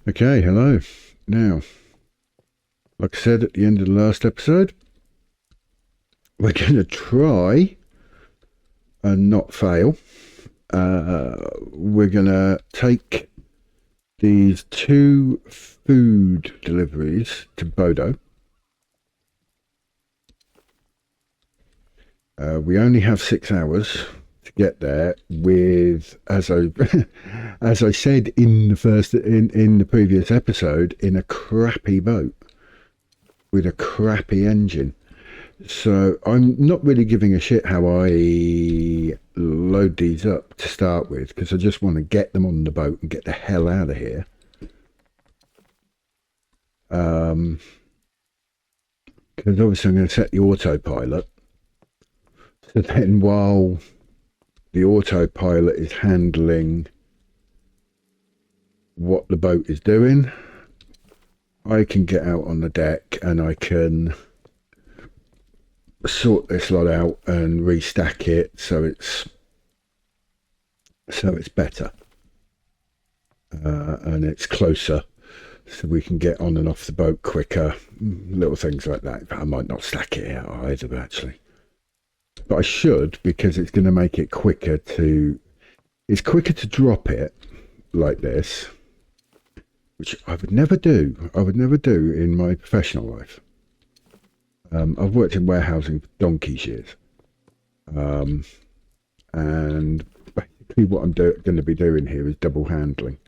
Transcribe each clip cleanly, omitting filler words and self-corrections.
Okay, hello. Now, like I said at the end of the last episode, we're going to try and not fail. We're going to take these 2 food deliveries to Bodø. We only have 6 hours to get there with, as I said in the previous episode, in a crappy boat with a crappy engine. So I'm not really giving a shit how I load these up to start with, because I just want to get them on the boat and get the hell out of here. Because obviously I'm going to set the autopilot. So then while the autopilot is handling what the boat is doing, I can get out on the deck and I can sort this lot out and restack it so it's better and it's closer, so we can get on and off the boat quicker, little things like that. I might not stack it out either, actually, but I should, because it's going to make it quicker to drop it like this, which I would never do in my professional life. I've worked in warehousing for donkey's years, and basically what I'm going to be doing here is double handling,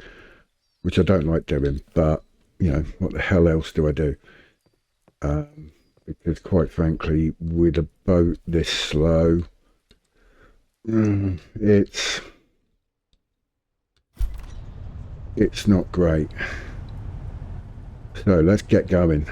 which I don't like doing, but you know, what the hell else do I do? Because quite frankly, with a boat this slow, it's not great. So let's get going.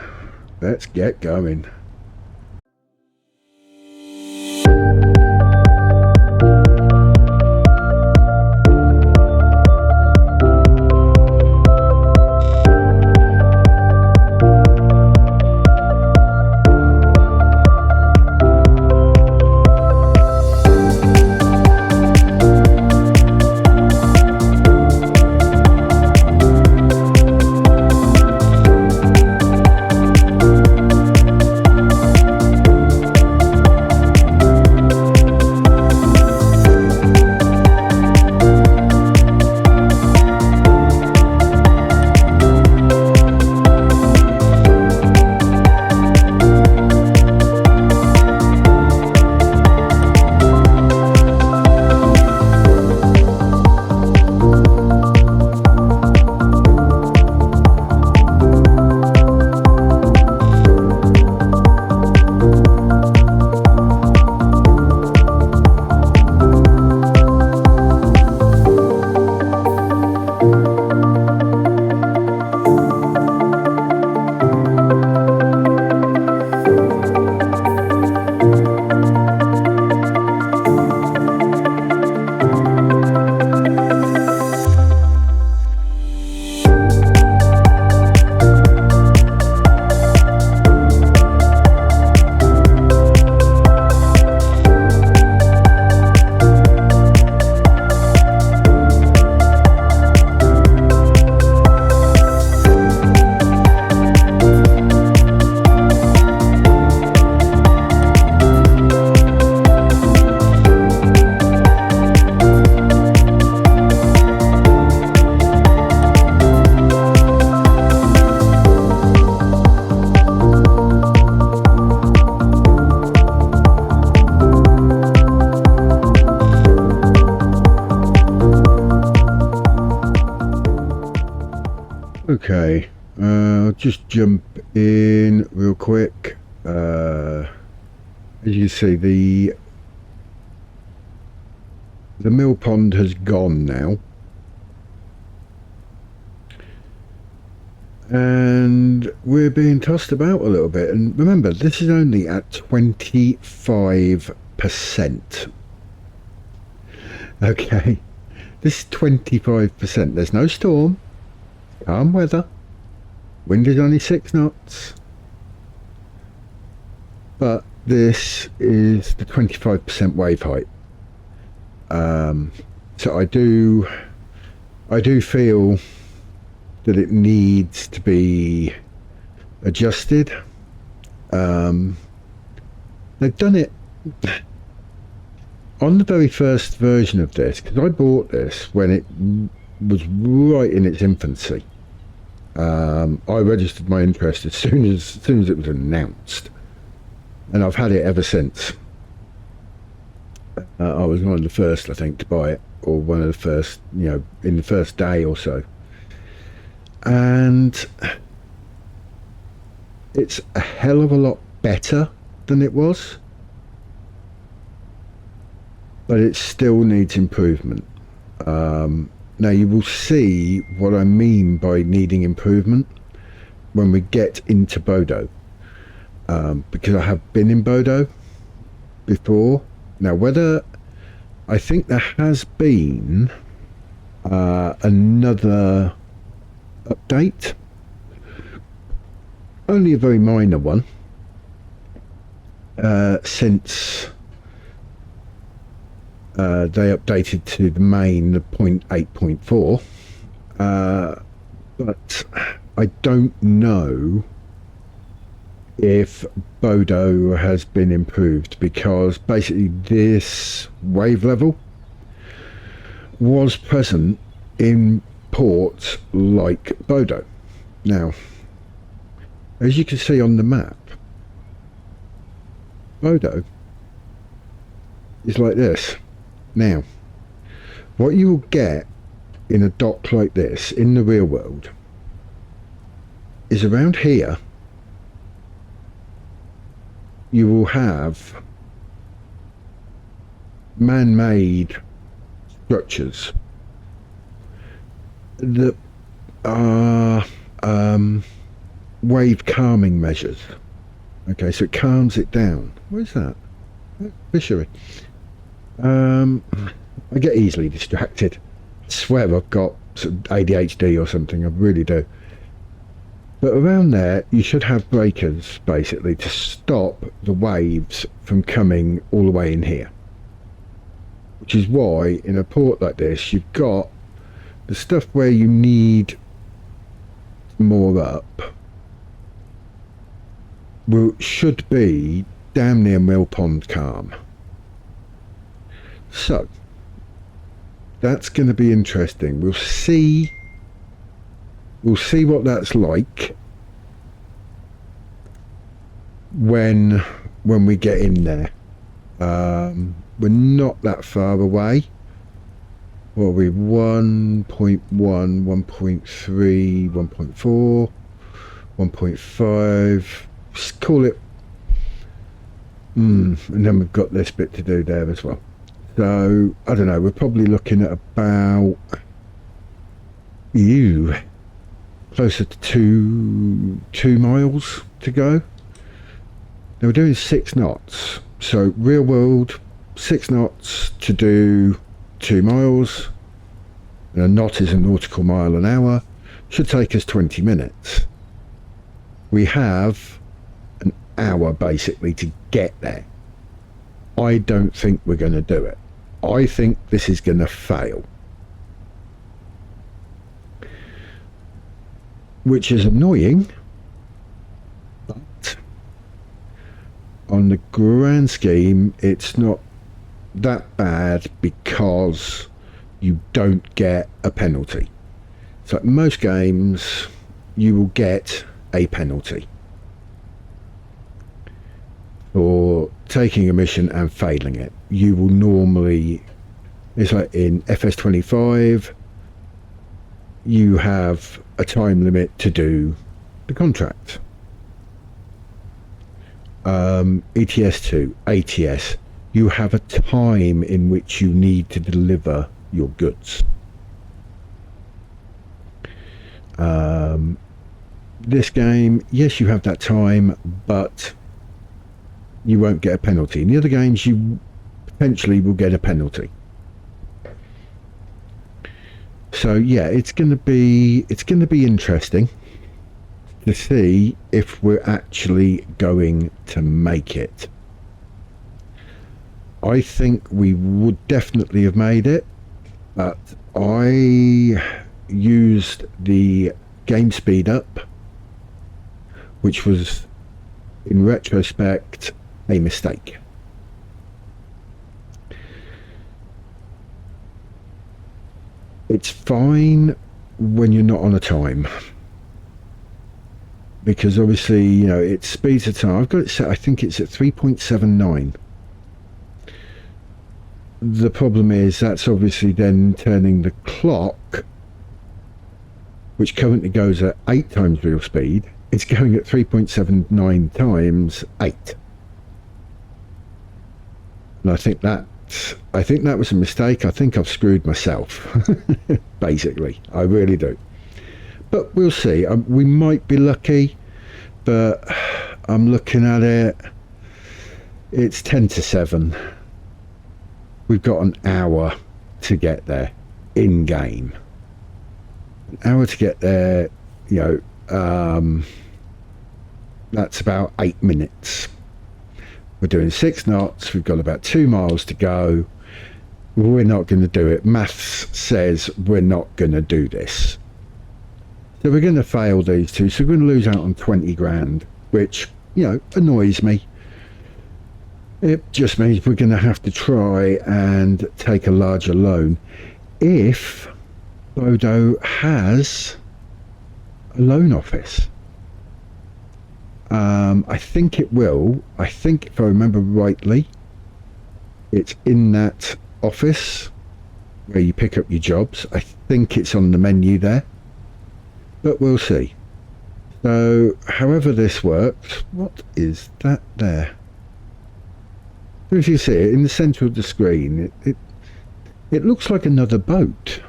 Okay, I'll just jump in real quick. As you see, the mill pond has gone now, and we're being tossed about a little bit. And remember, this is only at 25%. Okay, this is 25%. There's no storm. Calm weather, wind is only 6 knots, but this is the 25% wave height. So I do feel that it needs to be adjusted. They've done it on the very first version of this, because I bought this when it was right in its infancy. I registered my interest as soon as it was announced, and I've had it ever since. I was one of the first, I think, to buy it, or one of the first, you know, in the first day or so. And it's a hell of a lot better than it was, but it still needs improvement. Now you will see what I mean by needing improvement when we get into Bodø, because I have been in Bodø before. Now, whether I think there has been another update, only a very minor one, since they updated to the main 0.8.4, but I don't know if Bodø has been improved, because basically this wave level was present in ports like Bodø. Now, as you can see on the map, Bodø is like this. Now, what you will get in a dock like this in the real world is around here you will have man-made structures that are wave calming measures. Okay, so it calms it down. What is that? Fishery. I get easily distracted. I swear I've got some ADHD or something, I really do. But around there you should have breakers basically to stop the waves from coming all the way in here, which is why in a port like this you've got the stuff where you need more up should be damn near mill pond calm. So that's going to be interesting. We'll see what that's like when we get in there. We're not that far away. What are we? 1.1, 1.3, 1.4, 1.5. Just call it. And then we've got this bit to do there as well. So I don't know. We're probably looking at about closer to two miles to go. Now we're doing 6 knots. So real world, 6 knots to do 2 miles. And a knot is a nautical mile an hour. Should take us 20 minutes. We have an hour basically to get there. I don't think we're going to do it. I think this is going to fail. Which is annoying, but on the grand scheme it's not that bad because you don't get a penalty. So in most games you will get a penalty for taking a mission and failing it. You will normally, it's like in FS25, you have a time limit to do the contract. ETS2, ATS, you have a time in which you need to deliver your goods. This game, yes, you have that time, but you won't get a penalty. In the other games you potentially will get a penalty. So yeah, it's going to be interesting to see if we're actually going to make it. I think we would definitely have made it, but I used the game speed up, which was in retrospect a mistake. It's fine when you're not on a time, because obviously, you know, it speeds the time. I've got it set, I think it's at 3.79. The problem is that's obviously then turning the clock, which currently goes at 8 times real speed, it's going at 3.79 times 8. And I think that was a mistake. I think I've screwed myself, basically. I really do. But we'll see. We might be lucky, but I'm looking at it. It's 10 to 7. We've got an hour to get there in game. An hour to get there, you know, that's about 8 minutes. We're doing 6 knots. We've got about 2 miles to go. We're not going to do it. Maths says we're not going to do this. So we're going to fail these two. So we're going to lose out on 20 grand, which, you know, annoys me. It just means we're going to have to try and take a larger loan if Bodø has a loan office. I think it will. I think, if I remember rightly, it's in that office where you pick up your jobs. I think it's on the menu there, but we'll see. So however this works, what is that there? So if you see it in the centre of the screen, it looks like another boat,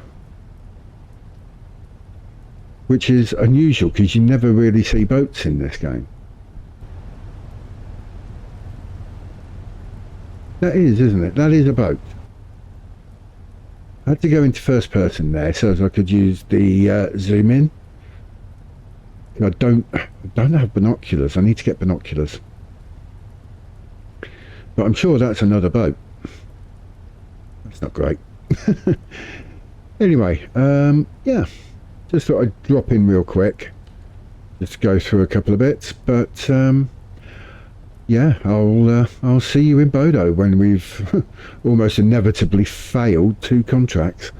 which is unusual because you never really see boats in this game. That is, isn't it? That is a boat. I had to go into first person there so as I could use the zoom in. I don't have binoculars. I need to get binoculars. But I'm sure that's another boat. That's not great. Anyway, yeah. Just thought I'd drop in real quick. Just go through a couple of bits. But yeah, I'll see you in Bodø when we've almost inevitably failed 2 contracts.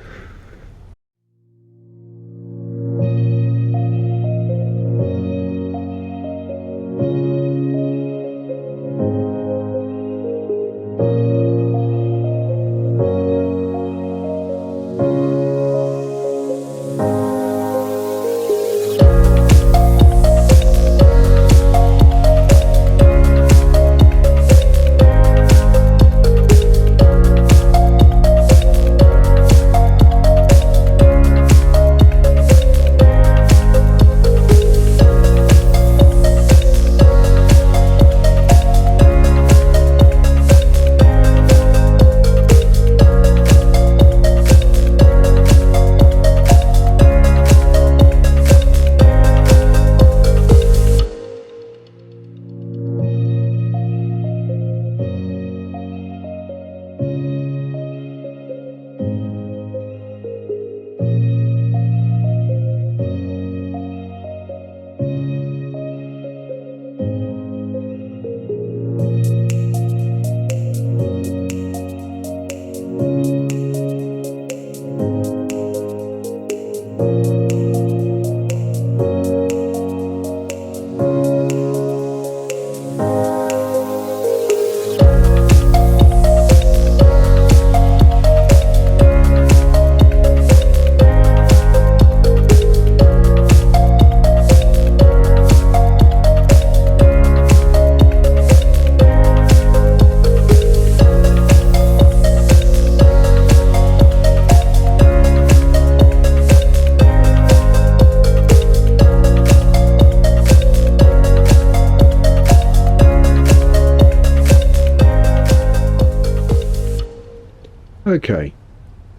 Okay,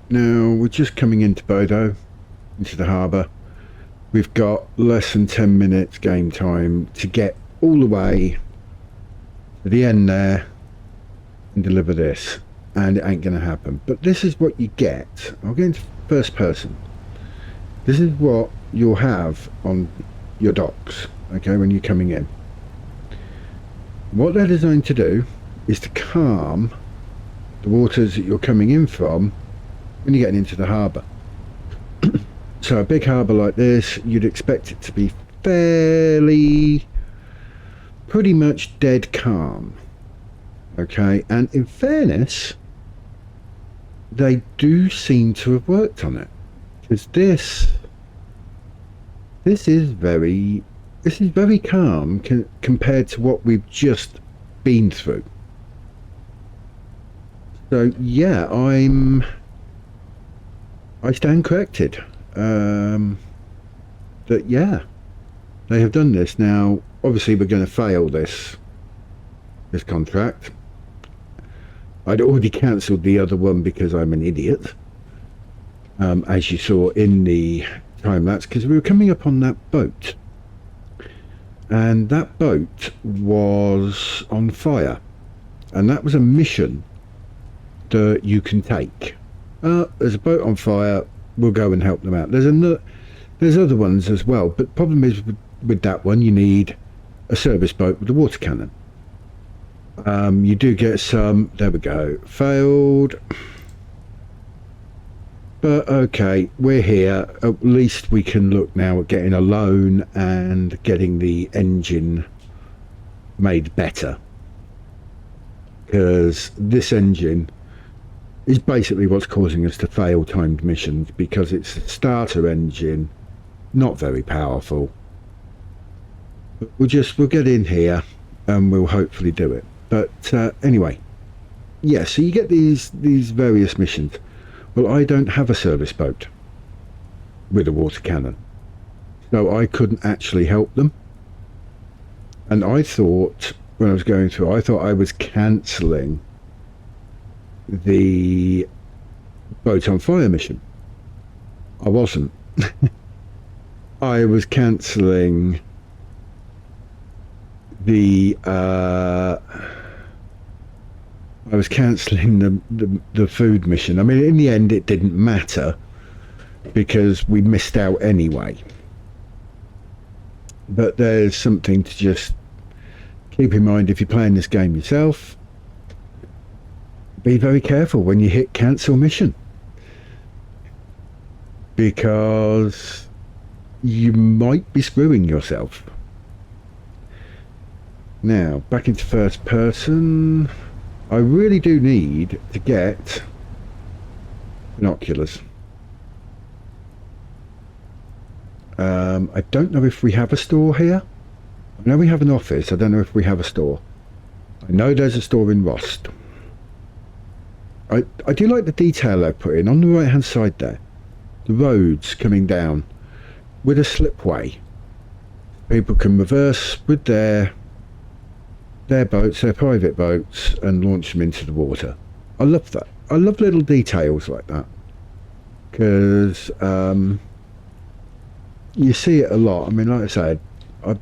now we're just coming into Bodø, into the harbour. We've got less than 10 minutes game time to get all the way to the end there and deliver this, and it ain't going to happen. But this is what you get. I'll get into first person. This is what you'll have on your docks, okay, when you're coming in. What they're designed to do is to calm the waters that you're coming in from when you're getting into the harbour. So a big harbour like this, you'd expect it to be fairly, pretty much dead calm, okay, and in fairness, they do seem to have worked on it, because this is very calm compared to what we've just been through. So yeah, I stand corrected. That yeah, they have done this. Now obviously we're going to fail this contract. I'd already cancelled the other one because I'm an idiot, as you saw in the time lapse, because we were coming up on that boat, and that boat was on fire, and that was a mission that you can take. There's a boat on fire, we'll go and help them out. There's other ones as well, but the problem is with that one, you need a service boat with a water cannon. You do get some. There we go. Failed. But okay, we're here. At least we can look now at getting a loan and getting the engine made better, because this engine is basically what's causing us to fail timed missions, because it's a starter engine, not very powerful. But we'll get in here and we'll hopefully do it. But anyway, yeah, so you get these various missions. Well, I don't have a service boat with a water cannon, so I couldn't actually help them. And I thought, when I was going through, I thought I was cancelling the boat on fire mission. I wasn't. I was cancelling the the food mission. I mean, in the end it didn't matter because we missed out anyway. But there's something to just keep in mind if you're playing this game yourself. Be very careful when you hit cancel mission, because you might be screwing yourself. Now, back into first person. I really do need to get binoculars. I don't know if we have a store here. I know we have an office. I don't know if we have a store. I know there's a store in Røst. I do like the detail they've put in on the right hand side there. The roads coming down with a slipway. People can reverse with their boats, their private boats, and launch them into the water. I love that. I love little details like that, because you see it a lot. I mean, like I said, I've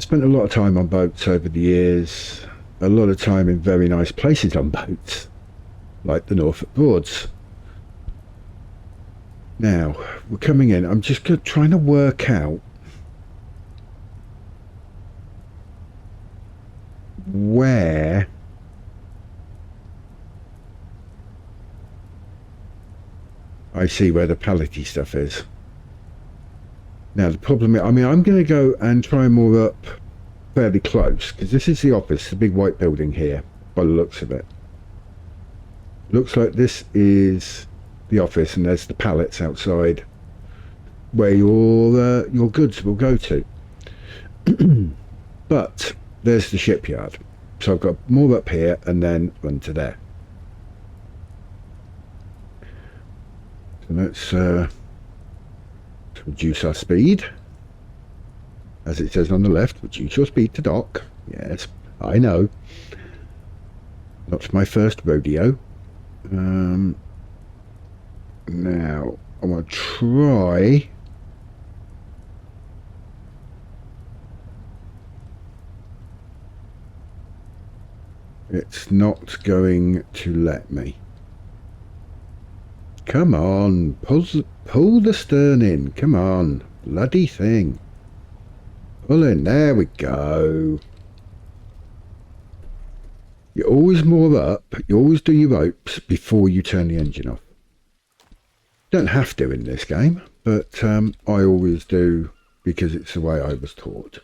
spent a lot of time on boats over the years, a lot of time in very nice places on boats, like the Norfolk Broads. Now, we're coming in. I'm just trying to work out where I see where the pallety stuff is. Now the problem is, I mean, I'm going to go and try and moor up fairly close, because this is the office, the big white building here, by the looks of it. Looks like this is the office, and there's the pallets outside where your goods will go to. But there's the shipyard, so I've got more up here and then run to there. So let's reduce our speed, as it says on the left. Reduce your speed to dock. Yes, I know, not my first rodeo. Now I want to try it's not going to let me. Come on, pull the stern in. Come on, bloody thing. Pull in. There we go. You always moor up. You always do your ropes before you turn the engine off. Don't have to in this game, but I always do because it's the way I was taught.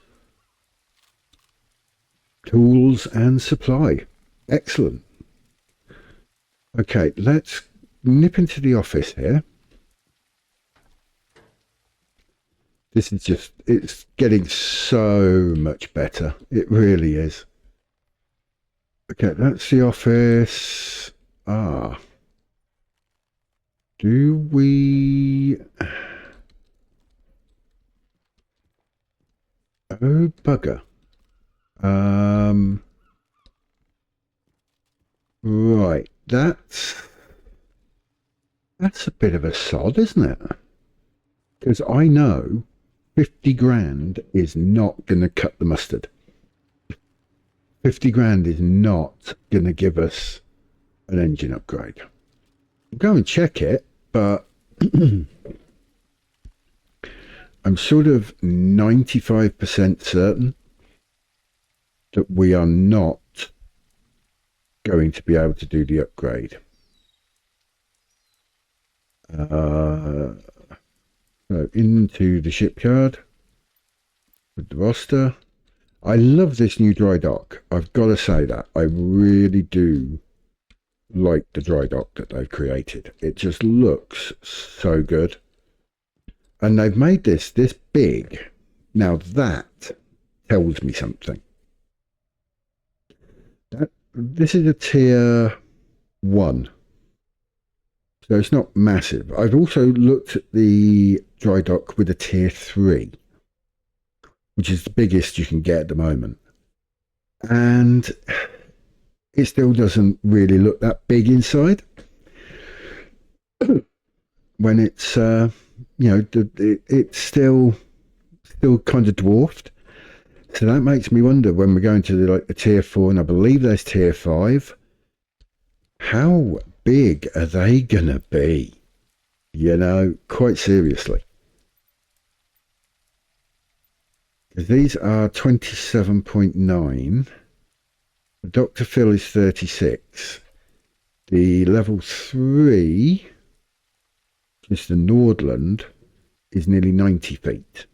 Tools and supply. Excellent. Okay, let's nip into the office here. This is just, it's getting so much better. It really is. Okay, that's the office. Ah. Do we... Oh, bugger. Right, that's a bit of a sod, isn't it? Because I know 50 grand is not going to cut the mustard. 50 grand is not going to give us an engine upgrade. I'll go and check it, but I'm sort of 95% certain that we are not going to be able to do the upgrade. So into the shipyard with the roster. I love this new dry dock. I've got to say that. I really do like the dry dock that they've created. It just looks so good. And they've made this big. Now that tells me something. This is a tier 1. So it's not massive. I've also looked at the dry dock with a tier 3, which is the biggest you can get at the moment. And it still doesn't really look that big inside. When it's, you know, it's still kind of dwarfed. So that makes me wonder when we're going to the tier 4, and I believe there's tier 5, how big are they gonna be? You know, quite seriously. Because these are 27.9. Dr. Phil is 36. The level 3, which is the Nordland, is nearly 90 feet.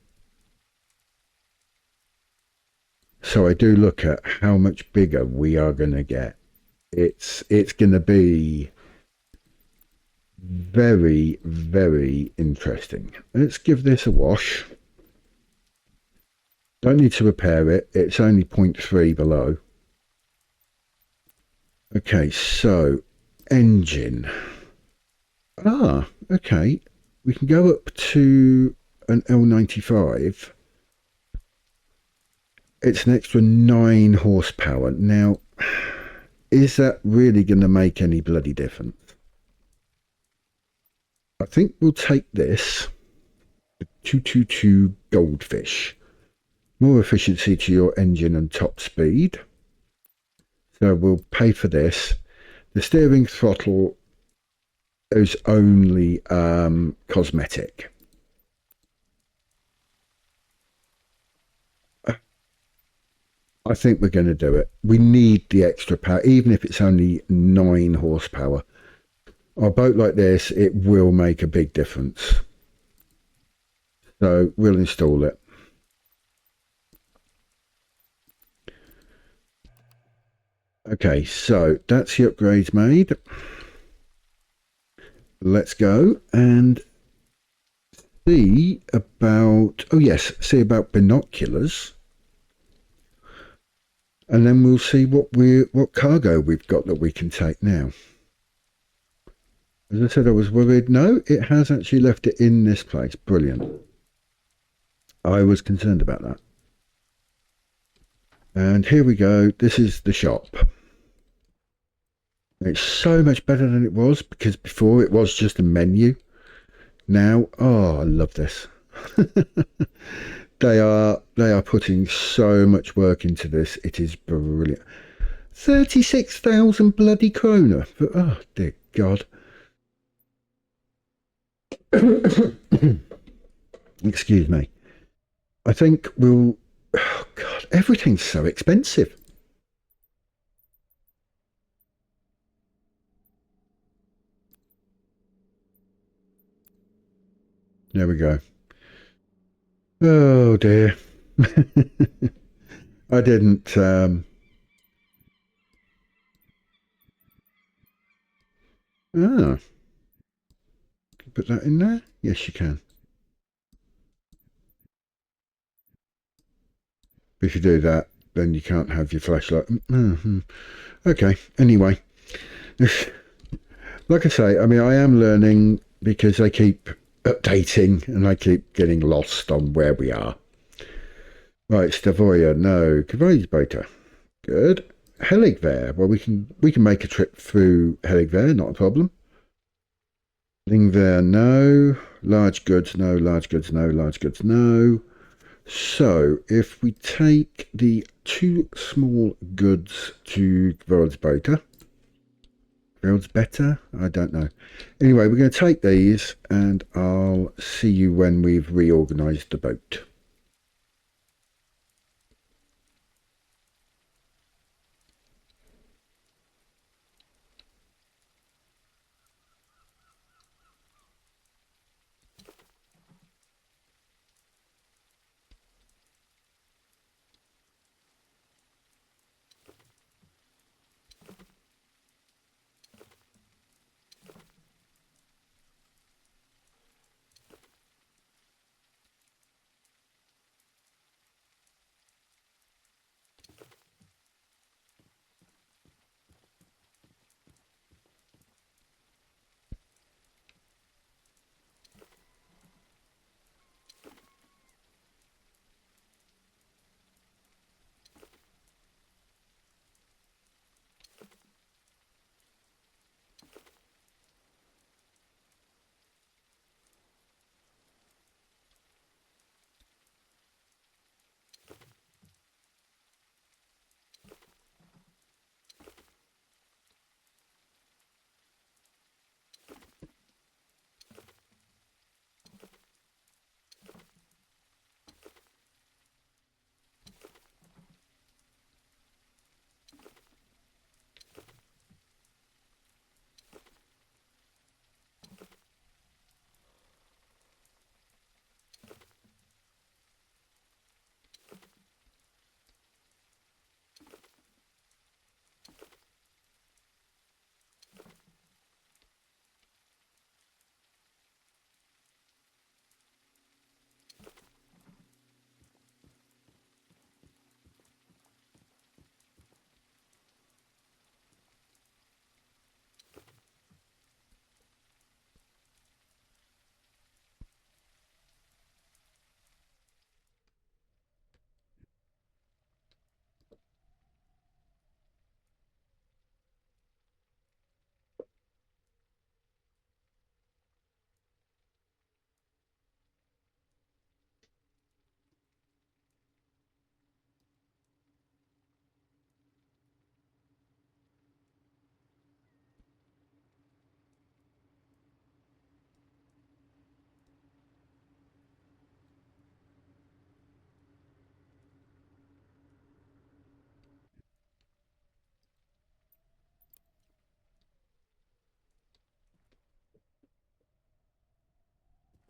So I do look at how much bigger we are going to get. It's going to be very, very interesting. Let's give this a wash. Don't need to repair it. It's only 0.3 below. Okay, so engine. Ah, okay. We can go up to an L95. It's an extra 9 horsepower. Now, is that really going to make any bloody difference? I think we'll take this. The 222 Goldfish. More efficiency to your engine and top speed. So we'll pay for this. The steering throttle is only cosmetic. I think we're going to do it. We need the extra power, even if it's only 9 horsepower. On a boat like this, it will make a big difference. So we'll install it. Okay, so that's the upgrades made. Let's go and see about, oh yes, see about binoculars. And then we'll see what cargo we've got that we can take now. As I said, I was worried. No, it has actually left it in this place. Brilliant. I was concerned about that. And here we go. This is the shop. It's so much better than it was, because before it was just a menu. Now, oh, I love this. They are putting so much work into this. It is brilliant. 36,000 bloody kroner. Oh dear God. Excuse me. I think we'll... Oh, God, everything's so expensive. There we go. Oh, dear. I didn't... Put that in there? Yes, you can. If you do that, then you can't have your flashlight. Okay, anyway. Like I say, I mean, I am learning because I keep updating and I keep getting lost on where we are. Right, Stavoya, no. Kvaisbota. Good. Heligver. Well, we can make a trip through Heligver, not a problem. Lingver, no. Large goods, no. Large goods, no. Large goods, no. So, if we take the 2 small goods to Kvaisbota. Better? I don't know. Anyway, we're going to take these and I'll see you when we've reorganised the boat.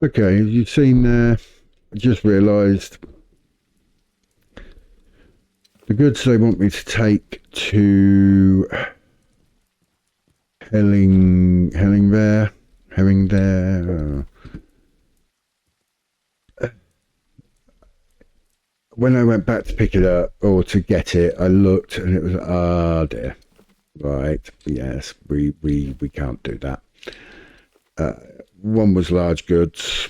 Okay, you've seen there, I just realised the goods they want me to take to Herring there. When I went back to pick it up or to get it, I looked and it was, ah, dear. Right, yes, we can't do that. One was large goods,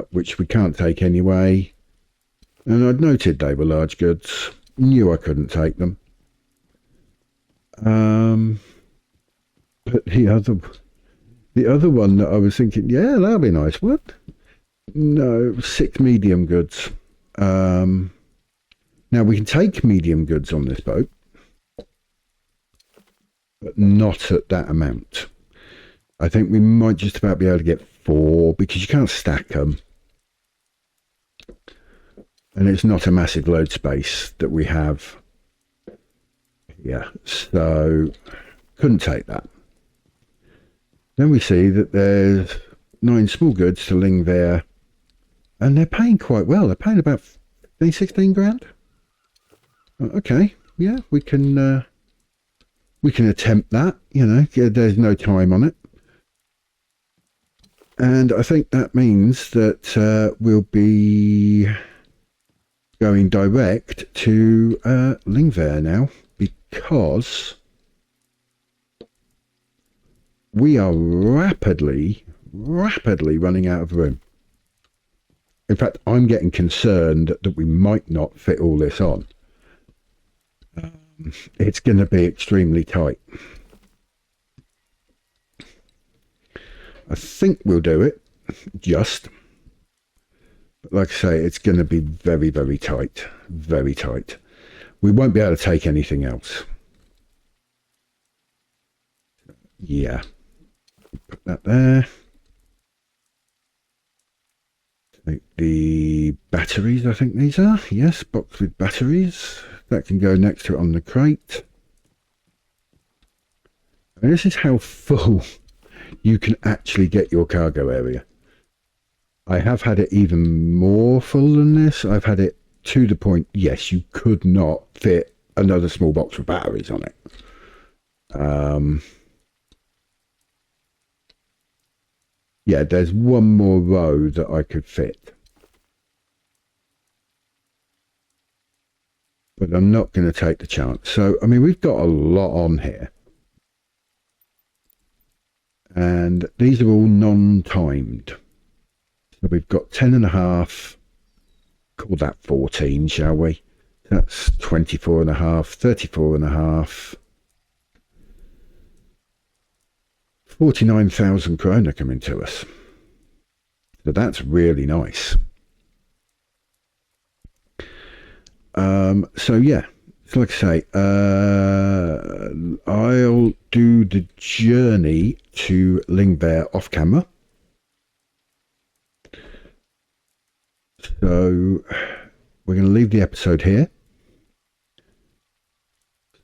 which we can't take anyway. And I'd noted they were large goods, knew I couldn't take them. But the other one that I was thinking, yeah, that'll be nice. What? No, 6 medium goods. Now we can take medium goods on this boat, but not at that amount. I think we might just about be able to get 4 because you can't stack them. And it's not a massive load space that we have. Yeah, so couldn't take that. Then we see that there's 9 small goods to Ling there, and they're paying quite well. They're paying about 16 grand. Okay, yeah, we can attempt that. You know, there's no time on it, and I think that means that we'll be going direct to Lingvair now, because we are rapidly running out of room. In fact, I'm getting concerned that we might not fit all this on. It's going to be extremely tight. I think we'll do it, but like I say, it's going to be very, very tight. Very tight. We won't be able to take anything else. Yeah. Put that there. Take the batteries, I think these are. Yes, box with batteries. That can go next to it on the crate. And this is how full you can actually get your cargo area. I have had it even more full than this. I've had it to the point, yes, you could not fit another small box with batteries on it. Yeah, there's one more row that I could fit. But I'm not going to take the chance. So, I mean, we've got a lot on here. And these are all non-timed. So we've got 10.5. Call that 14, shall we? That's 24.5, 34.5. 49,000 kroner coming to us. So that's really nice. So yeah, so like I say, I'll do the journey to Lingvair off camera. So we're going to leave the episode here.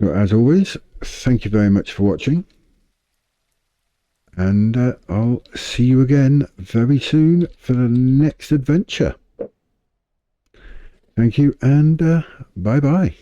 So as always, thank you very much for watching. And I'll see you again very soon for the next adventure. Thank you, and bye-bye.